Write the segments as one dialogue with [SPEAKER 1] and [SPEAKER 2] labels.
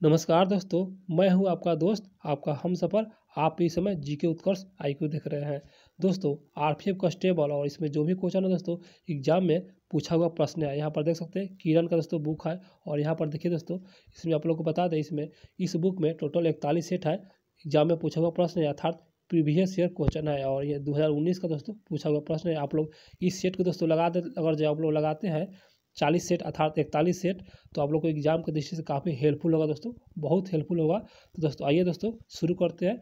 [SPEAKER 1] नमस्कार दोस्तों, मैं हूं आपका दोस्त, आपका हमसफ़र। आप इस समय जीके उत्कर्ष आईक्यू देख रहे हैं। दोस्तों, आरपीएफ कांस्टेबल और इसमें जो भी क्वेश्चन है दोस्तों, एग्जाम में पूछा हुआ प्रश्न है। यहाँ पर देख सकते हैं किरण का दोस्तों बुक है। और यहाँ पर देखिए दोस्तों, इसमें आप लोगों को बता दें, इसमें इस बुक में टोटल 41 सेट है। एग्जाम में पूछा हुआ प्रश्न है, अर्थात प्रीवियस ईयर क्वेश्चन है। और ये 2019 का दोस्तों पूछा हुआ प्रश्न है। आप लोग इस सेट को दोस्तों लगा दे, अगर जो आप लोग लगाते हैं 40 सेट अर्थात 41 सेट, तो आप लोग को एग्जाम की दृष्टि से काफ़ी हेल्पफुल होगा दोस्तों, बहुत हेल्पफुल होगा। तो दोस्तों आइए दोस्तों शुरू करते हैं,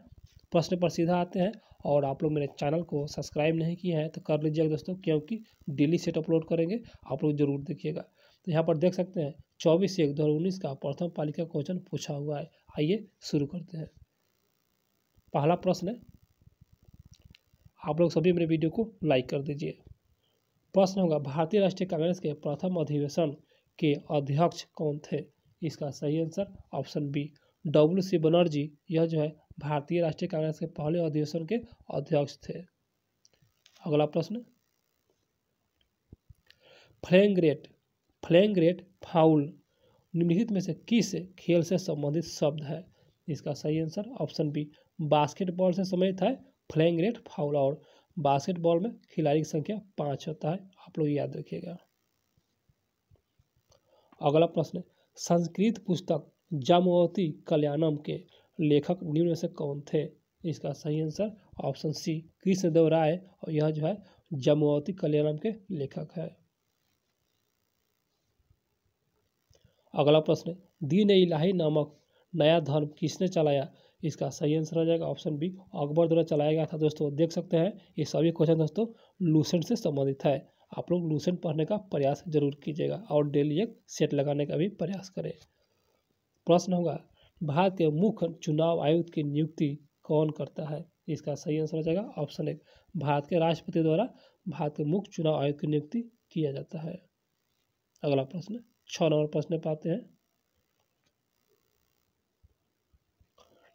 [SPEAKER 1] प्रश्न पर सीधा आते हैं। और आप लोग मेरे चैनल को सब्सक्राइब नहीं किए हैं तो कर लीजिएगा दोस्तों, क्योंकि डेली सेट अपलोड करेंगे, आप लोग जरूर देखिएगा। तो यहाँ पर देख सकते हैं 24/1/2019 का प्रथम पालिका क्वेश्चन पूछा हुआ है। आइए शुरू करते हैं। पहला प्रश्न है, आप लोग सभी मेरे वीडियो को लाइक कर दीजिए। प्रश्न होगा, भारतीय राष्ट्रीय कांग्रेस के प्रथम अधिवेशन के अध्यक्ष कौन थे? इसका सही answer option B, WC Banerjee. यह जो है भारतीय राष्ट्रीय कांग्रेस के पहले अधिवेशन के अध्यक्ष थे। अगला प्रश्न, फ्लैंग रेट फाउल निम्नलिखित में से किस खेल से संबंधित शब्द है? इसका सही आंसर ऑप्शन बी, बास्केटबॉल से संबंधित है फ्लैंग रेट फाउल। और बास्केटबॉल में खिलाड़ी की संख्या 5 होता है, आप लोग याद रखिएगा। अगला प्रश्न, संस्कृत पुस्तक जाम्बवती कल्याणम के लेखक निम्न में से कौन थे? इसका सही आंसर ऑप्शन सी, कृष्णदेव राय। और यह जो है जाम्बवती कल्याणम के लेखक है। अगला प्रश्न, दीन इलाही नामक नया धर्म किसने चलाया? इसका सही आंसर हो जाएगा ऑप्शन बी, अकबर द्वारा चलाया गया था। दोस्तों देख सकते हैं ये सभी क्वेश्चन दोस्तों लूसेंट से संबंधित है। आप लोग लूसेंट पढ़ने का प्रयास जरूर कीजिएगा और डेली एक सेट लगाने का भी प्रयास करें। प्रश्न होगा, भारत के मुख्य चुनाव आयुक्त की नियुक्ति कौन करता है? इसका सही आंसर हो जाएगा ऑप्शन एक, भारत के राष्ट्रपति द्वारा भारत के मुख्य चुनाव आयुक्त की नियुक्ति किया जाता है। अगला प्रश्न, 6 नंबर प्रश्न पाते हैं।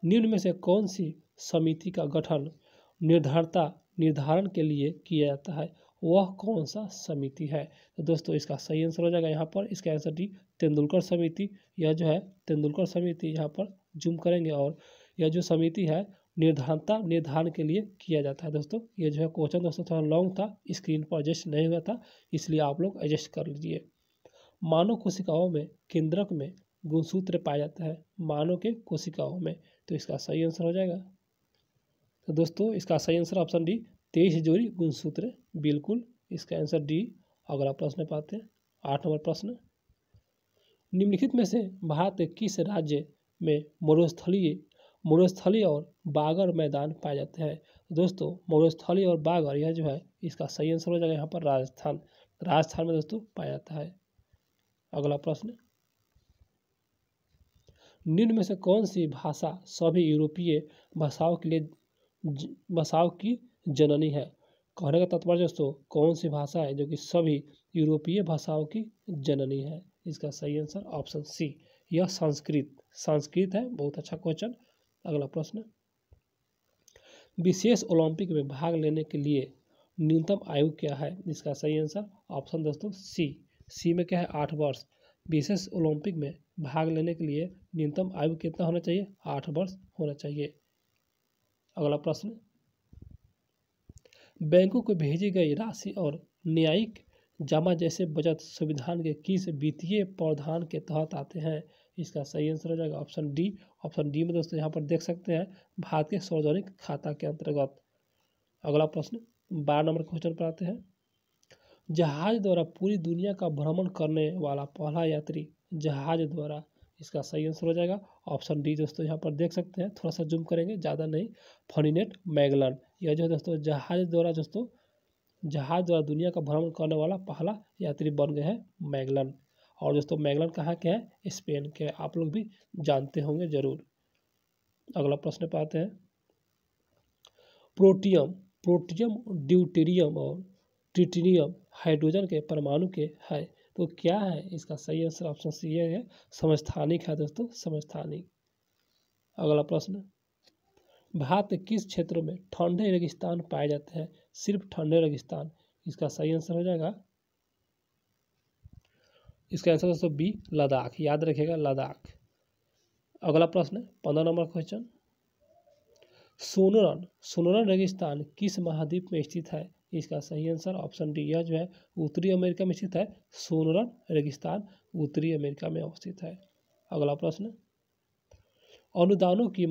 [SPEAKER 1] निम्न में से कौन सी समिति का गठन निर्धारण के लिए किया जाता है? वह कौन सा समिति है? तो दोस्तों इसका सही आंसर हो जाएगा यहाँ पर, इसका आंसर डी, तेंदुलकर समिति। यह जो है तेंदुलकर समिति, यहाँ पर जूम करेंगे और यह जो समिति है निर्धारण के लिए किया जाता है। दोस्तों ये जो है क्वेश्चन दोस्तों थोड़ा लॉन्ग था, स्क्रीन पर एडजस्ट नहीं हुआ था, इसलिए आप लोग एडजस्ट कर लीजिए। मानव कोशिकाओं में केंद्रक में गुणसूत्र पाया जाता है, मानव के कोशिकाओं में। तो इसका सही आंसर हो जाएगा, तो दोस्तों इसका सही आंसर ऑप्शन डी, 23 जोड़ी गुणसूत्र, बिल्कुल इसका आंसर डी। अगला प्रश्न पाते हैं, 8 नंबर प्रश्न, निम्नलिखित में से भारत के किस राज्य में मरुस्थलीय और बागर मैदान पाए जाते हैं? दोस्तों मरुस्थलीय और बागर यह जो है इसका सही आंसर हो जाएगा यहाँ पर राजस्थान में दोस्तों पाया जाता है। अगला प्रश्न, निम्न में से कौन सी भाषा सभी यूरोपीय भाषाओं की जननी है? कहने का तात्पर्य दोस्तों कौन सी भाषा है जो कि सभी यूरोपीय भाषाओं की जननी है? इसका सही आंसर ऑप्शन सी, यह संस्कृत है। बहुत अच्छा क्वेश्चन। अगला प्रश्न, विशेष ओलंपिक में भाग लेने के लिए न्यूनतम आयु क्या है? इसका सही आंसर ऑप्शन दोस्तों सी में क्या है, 8 वर्ष। विशेष ओलंपिक में भाग लेने के लिए न्यूनतम आयु कितना होना चाहिए? 8 वर्ष होना चाहिए। अगला प्रश्न, बैंकों को भेजी गई राशि और न्यायिक जमा जैसे बचत संविधान के किस वित्तीय प्रावधान के तहत आते हैं? इसका सही आंसर हो जाएगा ऑप्शन डी। ऑप्शन डी में दोस्तों यहाँ पर देख सकते हैं भारत के सार्वजनिक खाता के अंतर्गत। अगला प्रश्न 12 नंबर क्वेश्चन पर आते हैं, जहाज द्वारा पूरी दुनिया का भ्रमण करने वाला पहला यात्री जहाज द्वारा। इसका सही आंसर हो जाएगा ऑप्शन डी। दोस्तों यहाँ पर देख सकते हैं, थोड़ा सा जूम करेंगे, ज़्यादा नहीं, फर्डिनेंड मैगलन। यह जो है दोस्तों जहाज द्वारा दुनिया का भ्रमण करने वाला पहला यात्री बन गए हैं मैगलन। और दोस्तों मैगलन कहाँ के हैं? स्पेन के, आप लोग भी जानते होंगे जरूर। अगला प्रश्न पाते हैं, प्रोटियम ड्यूटेरियम और ट्रिटिनियम हाइड्रोजन के परमाणु के है, तो क्या है? इसका सही आंसर ऑप्शन सी है, समस्थानिक है दोस्तों, समस्थानिक। अगला प्रश्न, भारत के किस क्षेत्रों में ठंडे रेगिस्तान पाए जाते हैं? सिर्फ ठंडे रेगिस्तान। इसका सही आंसर हो जाएगा, इसका आंसर दोस्तों बी, लद्दाख। याद रखिएगा लद्दाख। अगला प्रश्न है 15 नंबर क्वेश्चन। सोनरन रेगिस्तान किस महाद्वीप में स्थित है? इसका सही आंसर ऑप्शन डी, यह जो है उत्तरी अमेरिका में स्थित है। सोनरन रेगिस्तान उत्तरी अमेरिका में अवस्थित है। अगला प्रश्न, अनुदानों की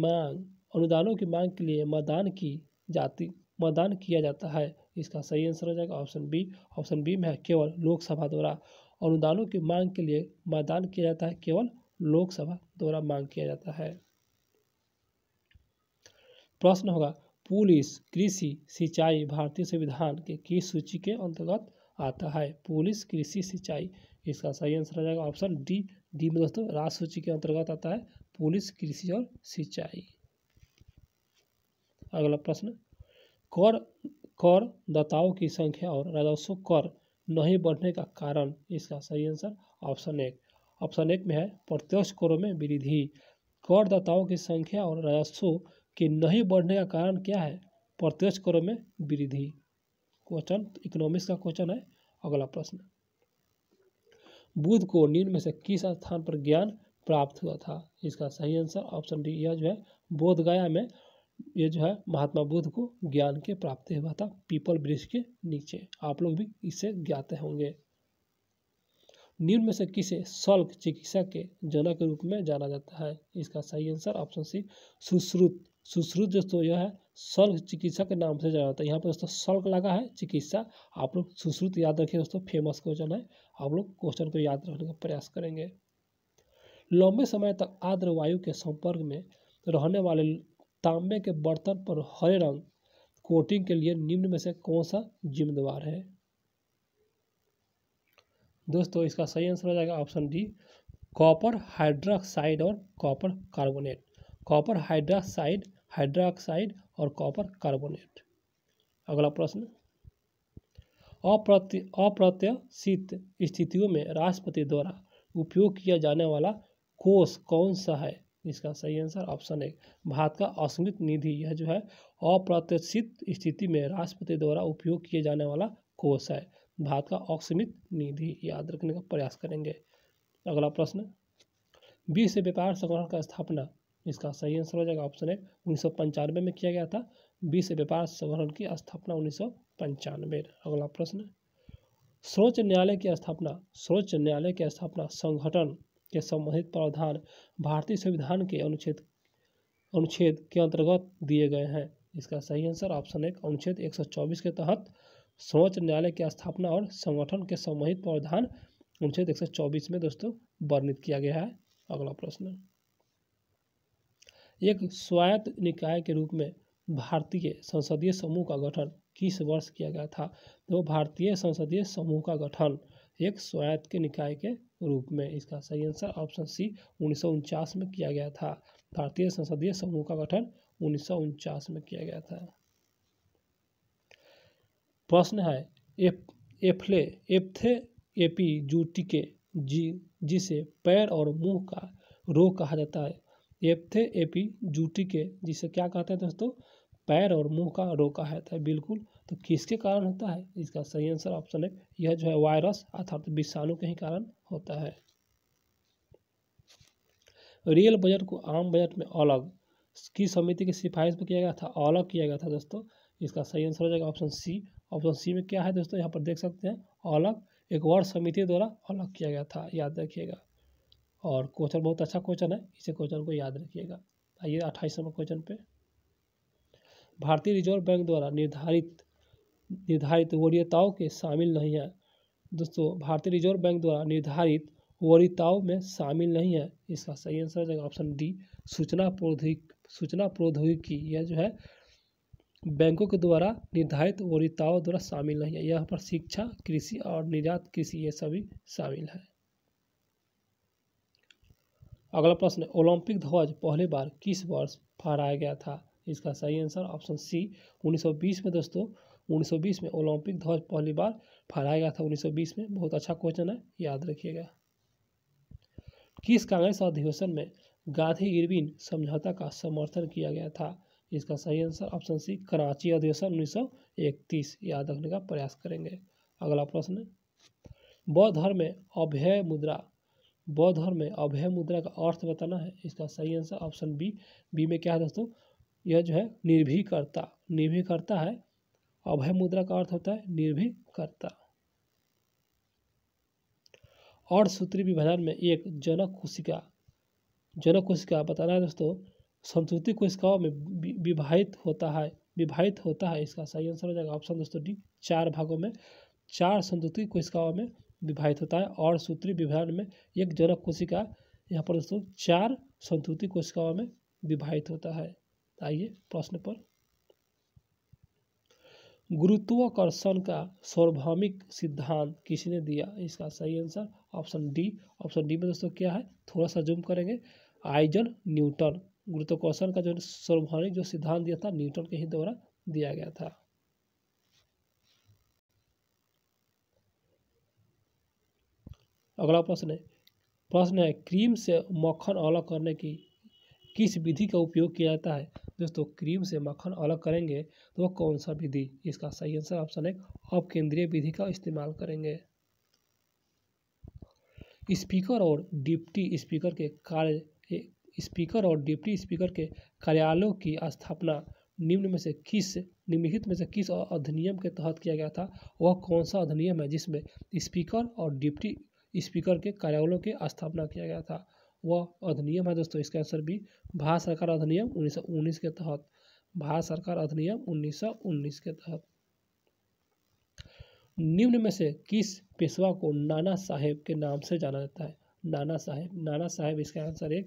[SPEAKER 1] मांग के लिए मतदान किया जाता है। इसका सही आंसर हो जाएगा ऑप्शन बी। ऑप्शन बी में है केवल लोकसभा द्वारा अनुदानों की मांग के लिए मतदान किया जाता है, केवल लोकसभा द्वारा मांग किया जाता है। प्रश्न होगा, पुलिस, कृषि, सिंचाई भारतीय संविधान के किस सूची के अंतर्गत आता है? पुलिस, कृषि, सिंचाई। इसका सही आंसर हो जाएगा ऑप्शन डी। डी में दोस्तों राज सूची के अंतर्गत आता है पुलिस, कृषि और सिंचाई। अगला प्रश्न, करदाताओं की संख्या और राजस्व कर नहीं बढ़ने का कारण। इसका सही आंसर ऑप्शन एक में है प्रत्यक्ष करों में वृद्धि। करदाताओं की संख्या और राजस्व के नहीं बढ़ने का कारण क्या है? प्रत्यक्ष करों में वृद्धि। क्वेश्चन इकोनॉमिक्स का क्वेश्चन है। अगला प्रश्न, बुद्ध को निम्न में से किस स्थान पर ज्ञान प्राप्त हुआ था? इसका सही आंसर ऑप्शन डी, यह जो है बोध गया में ये जो है महात्मा बुद्ध को ज्ञान के प्राप्ति हुआ था, पीपल वृक्ष के नीचे। आप लोग भी इससे ज्ञात होंगे। निम्न में से किसे शल्य चिकित्सा के जनक के रूप में जाना जाता है? इसका सही आंसर ऑप्शन सी, सुश्रुत दोस्तों यह है शल्य चिकित्सा के नाम से जाना जाता है। यहाँ पर दोस्तों शल्य लगा है चिकित्सा, आप लोग सुश्रुत याद रखिए दोस्तों, फेमस क्वेश्चन है। आप लोग क्वेश्चन को याद रखने का प्रयास करेंगे। लंबे समय तक आर्द्र वायु के संपर्क में रहने वाले तांबे के बर्तन पर हरे रंग कोटिंग के लिए निम्न में से कौन सा जिम्मेदार है? दोस्तों इसका सही आंसर हो जाएगा ऑप्शन डी, कॉपर हाइड्रोक्साइड और कॉपर कार्बोनेट। कॉपर हाइड्रोक्साइड और कॉपर कार्बोनेट। अगला प्रश्न, अप्रत्याशित स्थितियों में राष्ट्रपति द्वारा उपयोग किया जाने वाला कोष कौन सा है? इसका सही आंसर ऑप्शन एक, भारत का असीमित निधि। यह जो है अप्रत्याशित स्थिति में राष्ट्रपति द्वारा उपयोग किए जाने वाला कोष है, भारत का असीमित निधि। याद रखने का प्रयास करेंगे। अगला प्रश्न, विश्व व्यापार संगठन का स्थापना। इसका सही आंसर हो जाएगा ऑप्शन एक, 1995 में किया गया था विश्व व्यापार संगठन की स्थापना 1995। अगला प्रश्न, सर्वोच्च न्यायालय की स्थापना संगठन के संबंधित प्रावधान भारतीय संविधान के अनुच्छेद के अंतर्गत दिए गए हैं। इसका सही आंसर ऑप्शन एक, अनुच्छेद 124 के तहत सर्वोच्च न्यायालय की स्थापना और संगठन के संबंधित प्रावधान अनुच्छेद 124 में दोस्तों वर्णित किया गया है। अगला प्रश्न, एक स्वायत्त निकाय के रूप में भारतीय संसदीय समूह का गठन किस वर्ष किया गया था? तो भारतीय संसदीय समूह का गठन एक स्वायत्त के निकाय के रूप में। इसका सही आंसर ऑप्शन सी, 1949 में किया गया था। भारतीय संसदीय समूह का गठन 1949 में किया गया था। प्रश्न है, एपिजूटिके जिसे पैर और मुंह का रोग कहा जाता है। एपिजूटिके जिसे क्या कहते हैं दोस्तों? पैर और मुंह का रोग कहा जाता है। बिल्कुल, तो किसके कारण होता है? इसका सही आंसर ऑप्शन है, यह जो है वायरस अर्थात विषाणु के ही कारण होता है। रियल बजट को आम बजट में अलग की समिति की सिफारिश पर किया गया था, अलग किया गया था दोस्तों। इसका सही आंसर हो जाएगा ऑप्शन सी। ऑप्शन सी में क्या है दोस्तों? यहाँ पर देख सकते हैं अलग, एक वर्ग समिति द्वारा अलग किया गया था, याद रखिएगा। और क्वेश्चन बहुत अच्छा क्वेश्चन है, इसे क्वेश्चन को याद रखिएगा। आइए 28 नंबर क्वेश्चन पे, भारतीय रिजर्व बैंक द्वारा निर्धारित वरीयताओं के शामिल नहीं है। दोस्तों भारतीय रिजर्व बैंक द्वारा निर्धारित वरीयताओं में शामिल नहीं है। इसका सही आंसर हो जाएगा ऑप्शन डी, सूचना प्रौद्योगिकी। यह जो है बैंकों के द्वारा निर्धारित वरीयताओं द्वारा शामिल नहीं है। यहाँ पर शिक्षा, कृषि और निर्यात कृषि ये सभी शामिल है। अगला प्रश्न, ओलंपिक ध्वज पहली बार किस वर्ष फहराया गया था? इसका सही आंसर ऑप्शन सी, 1920 में दोस्तों। 1920 में ओलंपिक ध्वज पहली बार फहराया गया था, 1920 में। बहुत अच्छा क्वेश्चन है, याद रखिएगा। किस कांग्रेस अधिवेशन में गांधी इरविन समझौता का समर्थन किया गया था? इसका सही आंसर ऑप्शन सी, कराची अधिवेशन 1931। याद रखने का प्रयास करेंगे। अगला प्रश्न, बौद्ध धर्म में अभय मुद्रा बौद्ध धर्म में अभय मुद्रा का अर्थ बताना है। इसका सही आंसर ऑप्शन बी। बी में क्या है दोस्तों, यह जो है निर्भीकर्ता, निर्भीकर्ता है। अभय मुद्रा का अर्थ होता है निर्भीकर्ता। और सूत्री विभाजन में एक जनक कोशिका बताना है दोस्तों, संतुति कोशिकाओं में विभाजित होता है। इसका सही आंसर हो जाएगा ऑप्शन दोस्तों डी, 4 भागों में, 4 संतुति कोशिकाओं में विभाजित होता है। और सूत्री विभाजन में एक जनक कोशिका यहाँ पर दोस्तों 4 संतुति कोशिकाओं में विभाजित होता है। आइए प्रश्न पर, गुरुत्वाकर्षण का सार्वभौमिक सिद्धांत किसने दिया? इसका सही answer option D. Option D में दोस्तों क्या है, थोड़ा सा जूम करेंगे, आइजन न्यूटन। गुरुत्वाकर्षण का जो सार्वभौमिक जो सिद्धांत दिया था न्यूटन के ही द्वारा दिया गया था। अगला प्रश्न है क्रीम से मक्खन अलग करने की किस विधि का उपयोग किया जाता है? दोस्तों क्रीम से मक्खन अलग करेंगे तो वह कौन सा विधि? इसका सही आंसर ऑप्शन है अपकेंद्रीय विधि का इस्तेमाल करेंगे। स्पीकर और डिप्टी स्पीकर के कार्यालयों की स्थापना निम्नलिखित में से किस अधिनियम के तहत किया गया था? वह कौन सा अधिनियम है जिसमें स्पीकर और डिप्टी स्पीकर के कार्यालयों की स्थापना किया गया था? वह अधिनियम है दोस्तों, इसका आंसर भी भारत सरकार अधिनियम 1919 के तहत। भारत सरकार अधिनियम 1919 के तहत। निम्न में से किस पेशवा को नाना साहेब के नाम से जाना जाता है? नाना साहेब इसका आंसर है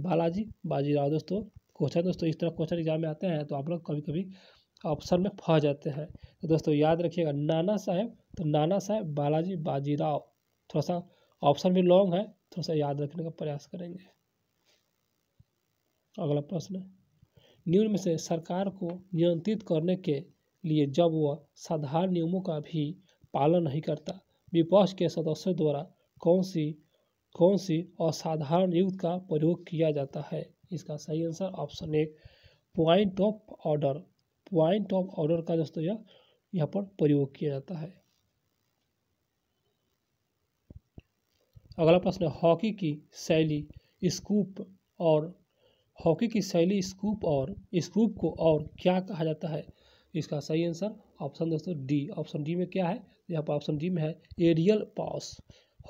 [SPEAKER 1] बालाजी बाजीराव। दोस्तों क्वेश्चन दोस्तों इस तरह क्वेश्चन एग्जाम में आते हैं तो आप लोग कभी कभी ऑप्शन में फंस जाते हैं। तो दोस्तों याद रखिएगा नाना साहेब बालाजी बाजीराव। थोड़ा सा ऑप्शन भी लॉन्ग है, थोड़ा सा याद रखने का प्रयास करेंगे। अगला प्रश्न, निम्न में से सरकार को नियंत्रित करने के लिए जब वह साधारण नियमों का भी पालन नहीं करता, विपक्ष के सदस्यों द्वारा कौन सी असाधारण युक्ति का प्रयोग किया जाता है? इसका सही answer option A point of order का दोस्तों यहाँ पर प्रयोग किया जाता है। अगला प्रश्न है हॉकी की शैली स्कूप और स्कूप को और क्या कहा जाता है? इसका सही आंसर ऑप्शन दोस्तों डी। ऑप्शन डी में क्या है, यहाँ पर ऑप्शन डी में है एरियल पास।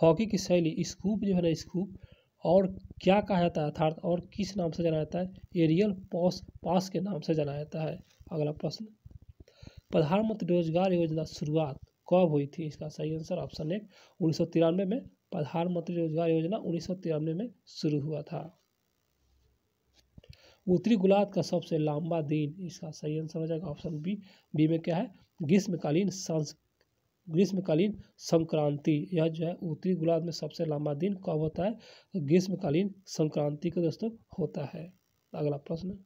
[SPEAKER 1] हॉकी की शैली स्कूप जो है ना, स्कूप और क्या कहा जाता है अर्थात और किस नाम से जाना जाता है? एरियल पास के नाम से जाना जाता है। अगला प्रश्न, प्रधानमंत्री रोजगार योजना शुरुआत कब हुई थी? इसका सही आंसर ऑप्शन 1993 में प्रधानमंत्री रोजगार योजना 1993 में शुरू हुआ था। उत्तरी गोलार्ध का सबसे लंबा दिन? इसका सही आंसर हो जाएगा ऑप्शन बी। बी में क्या है, ग्रीष्मकालीन संक्रांति। यह जो है उत्तरी गोलार्ध में सबसे लंबा दिन कब होता है? तो ग्रीष्मकालीन संक्रांति को दोस्तों होता है। अगला प्रश्न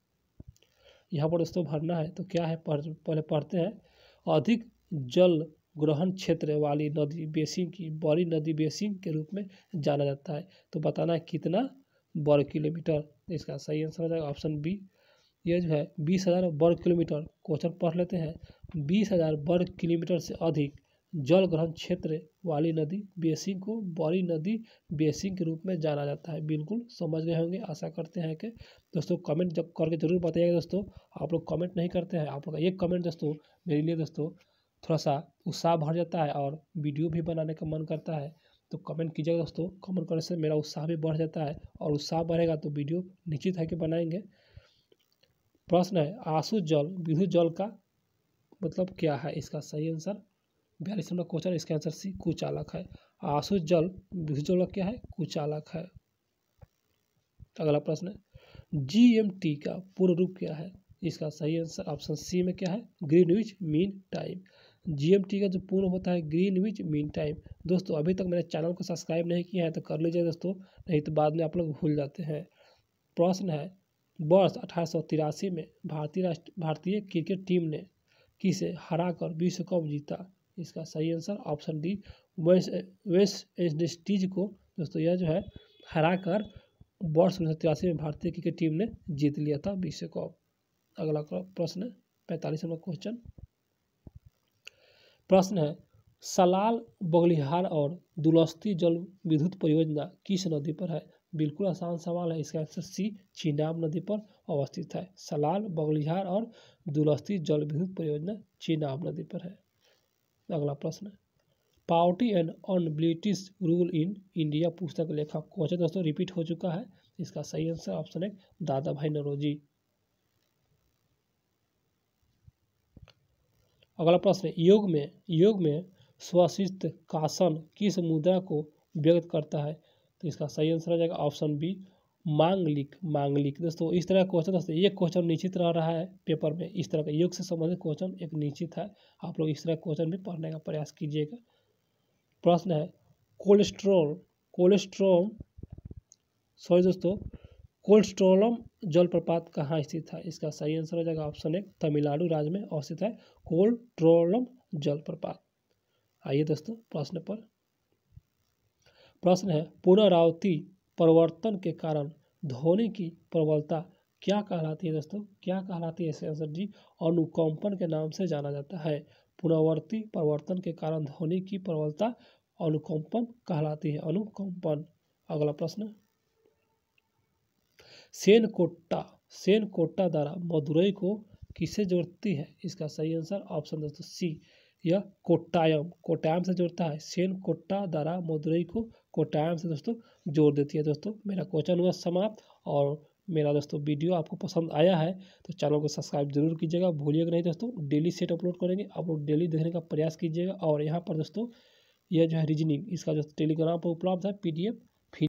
[SPEAKER 1] यहाँ पर दोस्तों भरना है, तो क्या है पहले पढ़ते हैं। अधिक जल ग्रहण क्षेत्र वाली नदी बेसिन की बड़ी नदी बेसिन के रूप में जाना जाता है, तो बताना है कितना वर्ग किलोमीटर? इसका सही आंसर हो जाएगा ऑप्शन बी। यह जो है 20,000 वर्ग किलोमीटर। क्वेश्चन पढ़ लेते हैं। 20,000 वर्ग किलोमीटर से अधिक जल ग्रहण क्षेत्र वाली नदी बेसिन को बड़ी नदी बेसिन के रूप में जाना जाता है। बिल्कुल समझ गए होंगे, आशा करते हैं कि दोस्तों कमेंट जब करके जरूर बताइएगा। दोस्तों आप लोग कमेंट नहीं करते हैं, आप लोग का एक कमेंट दोस्तों मेरे लिए दोस्तों थोड़ा सा उत्साह भर जाता है और वीडियो भी बनाने का मन करता है। तो कमेंट कीजिएगा दोस्तों, कमेंट करने से मेरा उत्साह भी बढ़ जाता है और उत्साह बढ़ेगा तो वीडियो निश्चित है कि बनाएंगे। प्रश्न है आंसू जल विद्युत जल का मतलब क्या है? इसका सही आंसर 42 नंबर क्वेश्चन, इसका आंसर सी कुचालक है। आंसू जल विद्युत जल क्या है? कुचालक है। अगला प्रश्न है GMT का पूर्ण रूप क्या है? इसका सही आंसर ऑप्शन सी में क्या है? Greenwich mean time. GMT का जो पूर्ण होता है ग्रीनविच मीन टाइम। दोस्तों अभी तक मेरे चैनल को सब्सक्राइब नहीं किया है तो कर लीजिए दोस्तों, नहीं तो बाद में आप लोग भूल जाते हैं। प्रश्न है वर्ष 1883 में भारतीय क्रिकेट टीम ने किसे हराकर विश्व कप जीता? इसका सही answer option D West Indies को दोस्तों यह जो है हराकर वर्ष 1983 में भारतीय क्रिकेट टीम ने जीत लिया था विश्व कप। अगला प्रश्न 45 नंबर क्वेश्चन। प्रश्न है सलाल बगलिहार और दुलस्ती जल विद्युत परियोजना किस नदी पर है? बिल्कुल आसान सवाल है, इसका आंसर सी चीनाब नदी पर अवस्थित है। सलाल बगलिहार और दुलस्ती जल विद्युत परियोजना चीनाब नदी पर है। अगला प्रश्न, poverty and unbritish rule in India पुस्तक लेखक क्वेश्चन दोस्तों रिपीट हो चुका है। इसका सही आंसर ऑप्शन है दादा भाई नौरोजी। अगला प्रश्न, योग में स्वशिस्त कासन किस मुद्रा को व्यक्त करता है? तो इसका सही आंसर हो जाएगा ऑप्शन बी मांगलिक। दोस्तों इस तरह का क्वेश्चन दोस्तों ये क्वेश्चन निश्चित रह रहा है पेपर में, इस तरह का योग से संबंधित क्वेश्चन एक निश्चित है। आप लोग इस तरह क्वेश्चन भी पढ़ने का प्रयास कीजिएगा। प्रश्न है कोलेस्ट्रोलम जलप्रपात कहाँ स्थित है? इसका सही आंसर हो जाएगा ऑप्शन एक तमिलनाडु राज्य में अवस्थित है कोलेस्ट्रोलम जलप्रपात। आइए दोस्तों प्रश्न है पुनरावृत्ति परिवर्तन के कारण ध्वनि की प्रबलता क्या कहलाती है? दोस्तों क्या कहलाती है? इसका आंसर जी अनुकंपन के नाम से जाना जाता है। पुनरावृत्ति परिवर्तन के कारण ध्वनि की प्रबलता अनुकंपन कहलाती है, अनुकंपन। अगला प्रश्न, सेनकोट्टा द्वारा मदुरई को किससे जोड़ती है? इसका सही आंसर ऑप्शन दोस्तों सी यह कोट्टायम से जोड़ता है। सेनकोट्टा द्वारा मदुरई को कोट्टायम से दोस्तों जोड़ देती है। दोस्तों मेरा क्वेश्चन हुआ समाप्त, और मेरा दोस्तों वीडियो आपको पसंद आया है तो चैनल को सब्सक्राइब जरूर कीजिएगा, भूलिएगा नहीं दोस्तों। डेली सेट अपलोड करेंगे, आप लोग डेली देखने का प्रयास कीजिएगा। और यहाँ पर दोस्तों यह जो है रीजनिंग इसका जो टेलीग्राम पर उपलब्ध है PDF